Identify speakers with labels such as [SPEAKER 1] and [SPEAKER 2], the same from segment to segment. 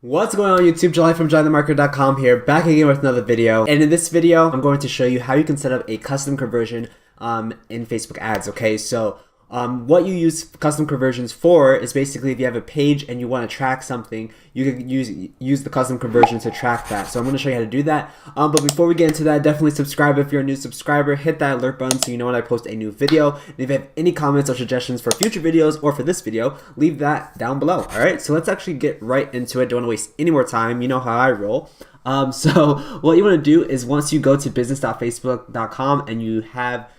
[SPEAKER 1] What's going on YouTube? July from JohnTheMarketer.com here, back again with another video. And in this video, I'm going to show you how you can set up a custom conversion in Facebook ads, okay? So what you use custom conversions for is basically if you have a page and you want to track something, you can use the custom conversion to track that. So I'm going to show you how to do that. But before we get into that, definitely subscribe if you're a new subscriber. Hit that alert button so you know when I post a new video. And if you have any comments or suggestions for future videos or for this video, leave that down below. All right, so let's actually get right into it. Don't want to waste any more time. You know how I roll. So what you want to do is once you go to business.facebook.com and you have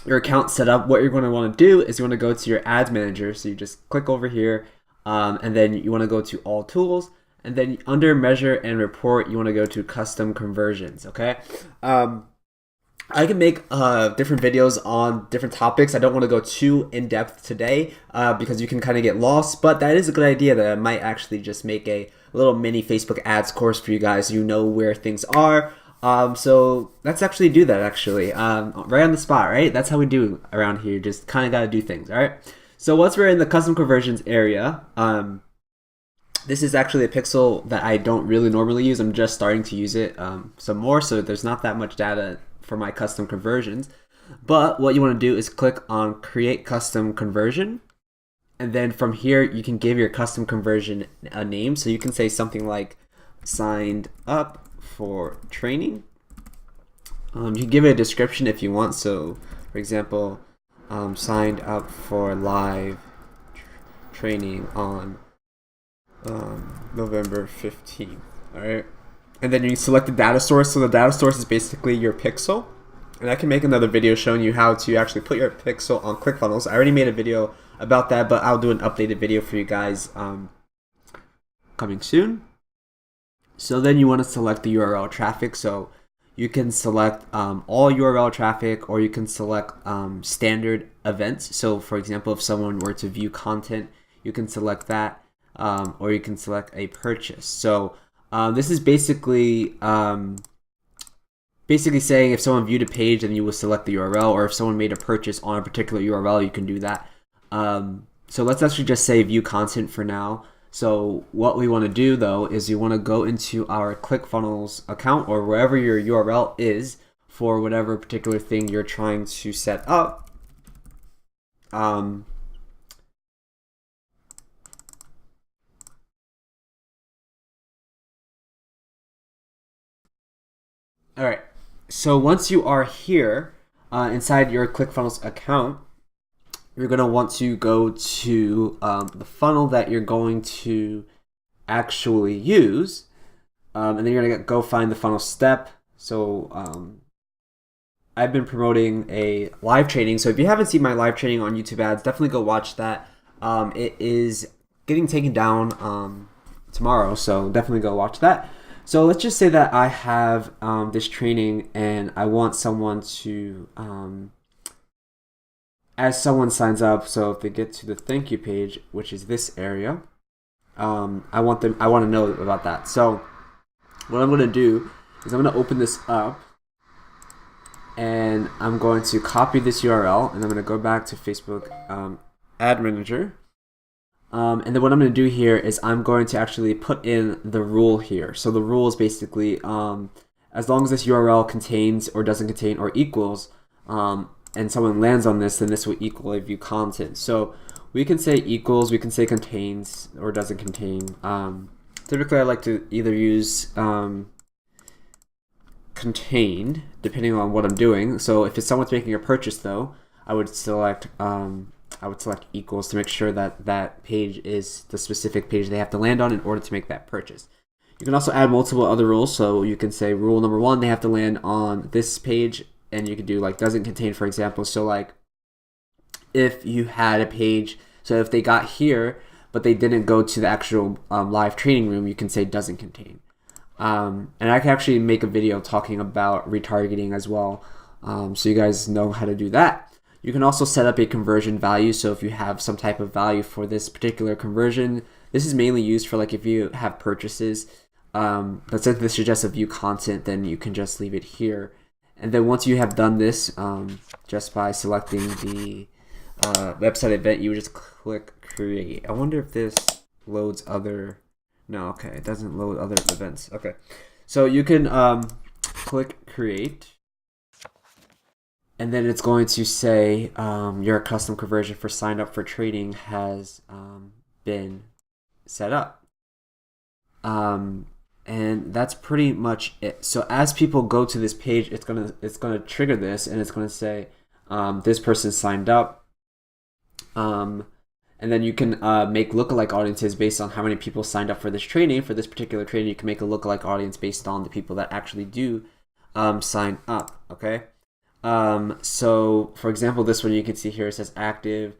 [SPEAKER 1] your account set up, what you're going to want to do is you want to go to your ads manager. So you just click over here and then you want to go to all tools, and then under measure and report you want to go to custom conversions. Okay, I can make different videos on different topics. I don't want to go too in depth today because you can kind of get lost, but that is a good idea that I might actually just make a little mini Facebook ads course for you guys so you know where things are. So let's actually do that right on the spot, right? That's how we do around here. Just kind of got to do things, all right? So once we're in the custom conversions area, this is actually a pixel that I don't really normally use. I'm just starting to use it some more, so there's not that much data for my custom conversions. But what you want to do is click on create custom conversion. And then from here, you can give your custom conversion a name. So you can say something like signed up for training. You can give it a description if you want. So for example, signed up for live training on November 15th. All right, and then you select the data source. So the data source is basically your pixel, and I can make another video showing you how to actually put your pixel on ClickFunnels. I already made a video about that, but I'll do an updated video for you guys coming soon. So then you want to select the URL traffic. So you can select all URL traffic, or you can select standard events. So for example, if someone were to view content, you can select that, or you can select a purchase. So this is basically saying if someone viewed a page, then you will select the URL, or if someone made a purchase on a particular URL, you can do that. So let's actually just say view content for now. So what we want to do though is you want to go into our ClickFunnels account, or wherever your URL is for whatever particular thing you're trying to set up. All right, so once you are here inside your ClickFunnels account, you're going to want to go to the funnel that you're going to actually use, and then you're going to go find the funnel step. So I've been promoting a live training, so if you haven't seen my live training on YouTube ads, definitely go watch that. It is getting taken down tomorrow, so definitely go watch that. So let's just say that I have this training and I want someone to as someone signs up, so if they get to the thank you page, which is this area, I want to know about that. So what I'm going to do is I'm going to open this up, and I'm going to copy this URL, and I'm going to go back to Facebook Ad Manager. And then what I'm going to do here is I'm going to actually put in the rule here. So the rule is basically as long as this URL contains or doesn't contain or equals and someone lands on this, then this will equal a view content. So we can say equals, we can say contains or doesn't contain. Typically I like to either use contained depending on what I'm doing. So if it's someone's making a purchase though, I would select equals to make sure that that page is the specific page they have to land on in order to make that purchase. You can also add multiple other rules. So you can say rule number 1, they have to land on this page, and you could do like doesn't contain, for example. So like if you had a page, so if they got here but they didn't go to the actual live training room, you can say doesn't contain. And I can actually make a video talking about retargeting as well, so you guys know how to do that. You can also set up a conversion value. So if you have some type of value for this particular conversion, this is mainly used for like if you have purchases, but since this is just a view content, then you can just leave it here. And then once you have done this, just by selecting the website event, you would just click create. I wonder if this loads other No, okay, it doesn't load other events. Okay, so you can click create, and then it's going to say your custom conversion for sign up for trading has been set up. And that's pretty much it. So as people go to this page, it's gonna trigger this, and it's gonna say this person signed up. And then you can make lookalike audiences based on how many people signed up for this training. For this particular training, you can make a lookalike audience based on the people that actually do sign up. Okay. So for example, this one you can see here, it says active,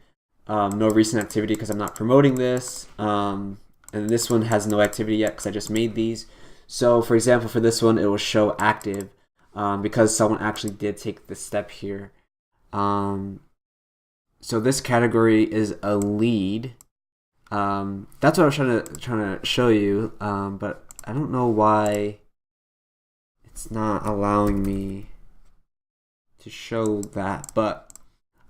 [SPEAKER 1] no recent activity because I'm not promoting this. And this one has no activity yet because I just made these. So for example, for this one, it will show active because someone actually did take the step here. So this category is a lead. That's what I was trying to show you, but I don't know why it's not allowing me to show that. But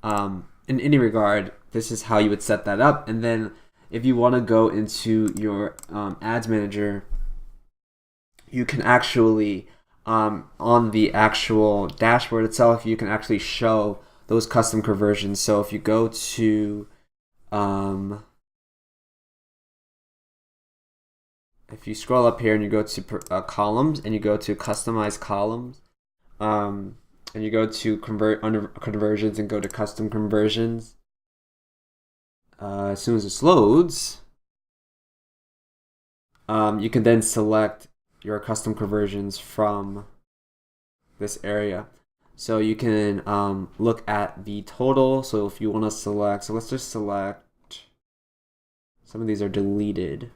[SPEAKER 1] in any regard, this is how you would set that up. And then if you want to go into your ads manager, you can actually on the actual dashboard itself, you can actually show those custom conversions. So if you go to if you scroll up here and you go to columns and you go to customize columns, and you go to under conversions and go to custom conversions, as soon as this loads, you can then select your custom conversions from this area. So you can look at the total. So if you want to select, so let's just select, some of these are deleted.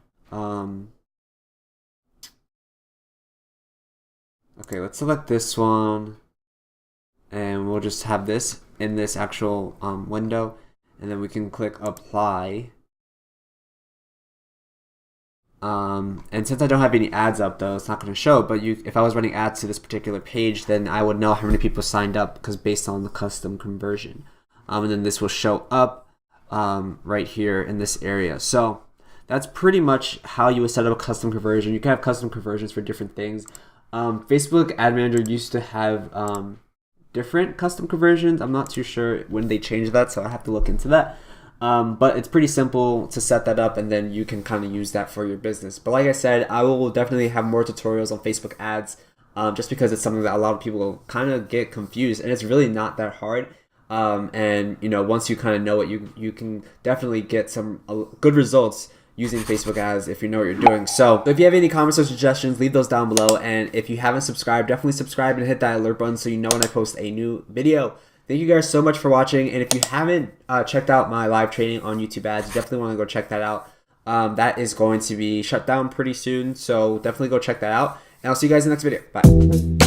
[SPEAKER 1] Okay, let's select this one, and we'll just have this in this actual window, and then we can click apply. And since I don't have any ads up though, it's not going to show, but if I was running ads to this particular page, then I would know how many people signed up because based on the custom conversion. And then this will show up right here in this area. So that's pretty much how you would set up a custom conversion. You can have custom conversions for different things. Facebook Ad Manager used to have different custom conversions. I'm not too sure when they changed that, so I have to look into that. But it's pretty simple to set that up, and then you can kind of use that for your business. But like I said, I will definitely have more tutorials on Facebook ads, just because it's something that a lot of people kind of get confused, and it's really not that hard. And you know, once you kind of know it, you can definitely get some good results using Facebook ads if you know what you're doing. So if you have any comments or suggestions, leave those down below. And if you haven't subscribed, definitely subscribe and hit that alert button so you know when I post a new video. Thank you guys so much for watching. And if you haven't checked out my live training on YouTube ads, you definitely want to go check that out. That is going to be shut down pretty soon, so definitely go check that out. And I'll see you guys in the next video. Bye.